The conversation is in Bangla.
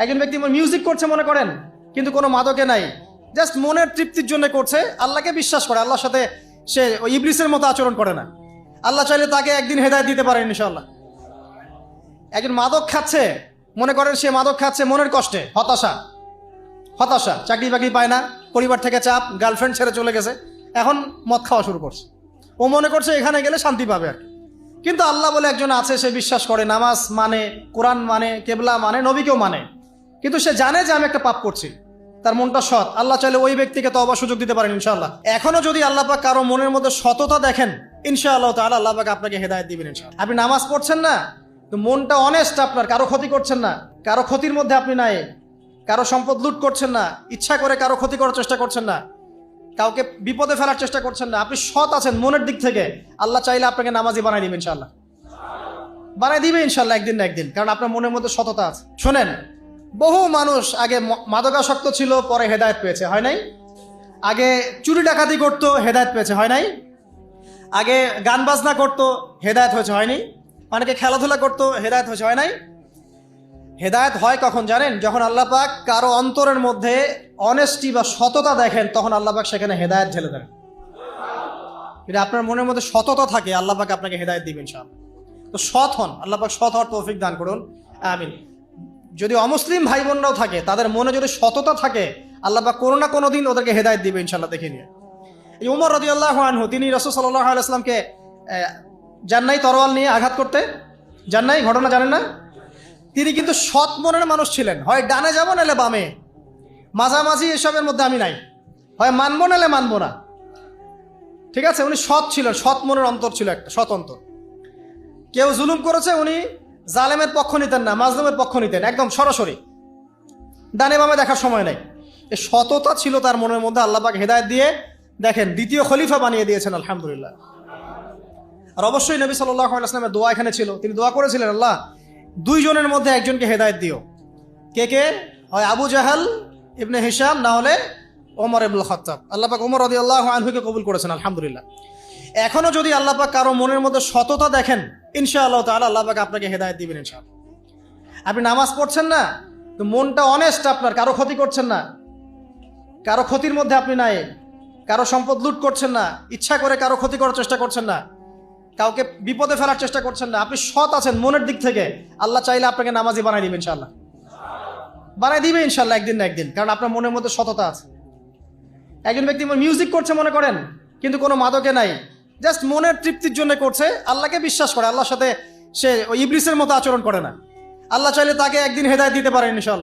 একজন ব্যক্তি মিউজিক করছে মনে করেন, কিন্তু কোনো মাদকে নাই, জাস্ট মনের তৃপ্তির জন্য করছে, আল্লাহকে বিশ্বাস করে, আল্লাহর সাথে সে ওই ইবলিসের মতো আচরণ করে না। আল্লাহ চাইলে তাকে একদিন হেদায়েত দিতে পারেন ইনশাআল্লাহ। একজন মাদক খাচ্ছে মনে করেন, সে মাদক খাচ্ছে মনের কষ্টে, হতাশা, চাকরি বাকরি পায় না, পরিবার থেকে চাপ, গার্লফ্রেন্ড ছেড়ে চলে গেছে, এখন মদ খাওয়া শুরু করছে। ও মনে করছে এখানে গেলে শান্তি পাবে আর কি। কিন্তু আল্লাহ বলে একজন আছে, সে বিশ্বাস করে, নামাজ মানে, কোরআন মানে, কেবলা মানে, নবীকেও মানে, কিন্তু সে জানে যে আমি একটা পাপ করছি, তার মনটা সৎ। আল্লাহ চাইলে ওই ব্যক্তিকে তওবার সুযোগ দিতে পারেন ইনশাআল্লাহ। এখনো যদি আল্লাহ পাক কারো মনের মধ্যে সততা দেখেন, ইনশাআল্লাহ তাআলা আল্লাহ পাক আপনাকে হেদায়েত দিবেন ইনশাআল্লাহ। আপনি নামাজ পড়ছেন না, তো মনটা অনেস্ট, আপনার কারো ক্ষতি করছেন না, কারো ক্ষতির মধ্যে আপনি নাই, কারো সম্পদ লুট করছেন না, ইচ্ছা করে কারো ক্ষতি করার চেষ্টা করছেন না, কাউকে বিপদে ফেলার চেষ্টা করছেন না, আপনি সৎ আছেন মনের দিক থেকে, আল্লাহ চাইলে আপনাকে নামাজি বানাই দিবেন ইনশাআল্লাহ, বানাই দিবে ইনশাআল্লাহ একদিন না একদিন, কারণ আপনার মনের মধ্যে সততা আছে। শোনেন, বহু মানুষ আগে মাদকাসক্ত ছিল, পরে হেদায়েত পেয়েছে, হয় নাই? আগে চুরি ডাকাতি করতো, হেদায়েত পেয়েছে, হয় নাই? আগে গান বাজনা করতো, হেদায়েত হয়েছে, হয়নি? অনেকে খেলাধুলা করতো, হেদায়েত হয়েছে, হয় নাই? হেদায়েত হয় কখন জানেন? যখন আল্লাহ পাক কারো অন্তরের মধ্যে অনেস্টি বা সততা দেখেন, তখন আল্লাহ পাক সেখানে হেদায়েত ঢেলে দেন। এটা আপনার মনের মধ্যে সততা থাকে, আল্লাহ পাক আপনাকে হেদায়েত দিবেন ইনশাআল্লাহ। তো সৎ হন, আল্লাহ পাক সৎ হওয়ার তৌফিক দান করুন, আমিন। যদি অমুসলিম ভাই বোনরাও থাকে, তাদের মনে যদি সততা থাকে, আল্লাহ পাক কোনো না কোনো দিন ওদেরকে হেদায়েত দিবে ইনশাআল্লাহ। দেখে নিয়ে এই উমর রাদিয়াল্লাহু আনহু, তিনি রাসূল সাল্লাল্লাহু আলাইহি ওয়াসাল্লামকে জান্নাই তরোয়াল নিয়ে আঘাত করতে জান্নাই, ঘটনা জানেন না? তিনি কিন্তু সৎ মনের মানুষ ছিলেন, হয় ডানে যাবো নাহলে বামে, মাঝামাঝি এসবের মধ্যে আমি নাই, হয় মানবো নাহলে মানবো না, ঠিক আছে? উনি সৎ ছিলেন, সৎ মনের অন্তর ছিল, একটা সৎ অন্তর। কেউ জুলুম করেছে, উনি জালেমের পক্ষ নিতেন না, মাজলুমের পক্ষ নিতেন, একদম সরাসরি, ডানে বামে দেখার সময় নেই। এই সততা ছিল তার মনের মধ্যে, আল্লাহ পাক হেদায়েত দিয়ে দেখেন দ্বিতীয় খলিফা বানিয়ে দিয়েছেন, আলহামদুলিল্লাহ। আর অবশ্যই নবী সাল্লাল্লাহু আলাইহি ওয়াসাল্লামের দোয়া এখানে ছিল, তিনি দোয়া করেছিলেন, আল্লাহ দুইজনের মধ্যে একজনকে হেদায়েত দিও। কে? হয় আবু জাহাল ইবনে হিশাম, না হলে ওমর ইবনুল খাত্তাব। আল্লাহ পাক ওমর রাদিয়াল্লাহু আনহুকে কবুল করেছেন, আলহামদুলিল্লাহ। এখনো যদি আল্লাহ পাক কারো মনের মধ্যে সততা দেখেন, ইনশাআল্লাহ তাআলা আল্লাহ পাক আপনাকে হেদায়েত দিবেন ইনশাআল্লাহ। আপনি নামাজ পড়ছেন না, তো মনটা অনেস্ট, আপনার কারো ক্ষতি করছেন না, কারো ক্ষতির মধ্যে আপনি নাই, কারো সম্পদ লুট করছেন না, ইচ্ছা করে কারো ক্ষতি করার চেষ্টা করছেন না, কাউকে বিপদে ফেলার চেষ্টা করছেন না, আপনি সৎ আছেন মনের দিক থেকে, আল্লাহ চাইলে আপনাকে নামাজি বানাই দিবে ইনশাআল্লাহ, বানাই দিবে ইনশাআল্লাহ একদিন না একদিন, কারণ আপনার মনের মধ্যে সততা আছে। একজন ব্যক্তি মিউজিক করছে মনে করেন, কিন্তু কোনো মাদকে নাই, জাস্ট মনের তৃপ্তির জন্য করছে, আল্লাহকে বিশ্বাস করে, আল্লাহর সাথে সে ওই ইবলিসের মতো আচরণ করে না। আল্লাহ চাইলে তাকে একদিন হেদায়েত দিতে পারেন ইনশাআল্লাহ।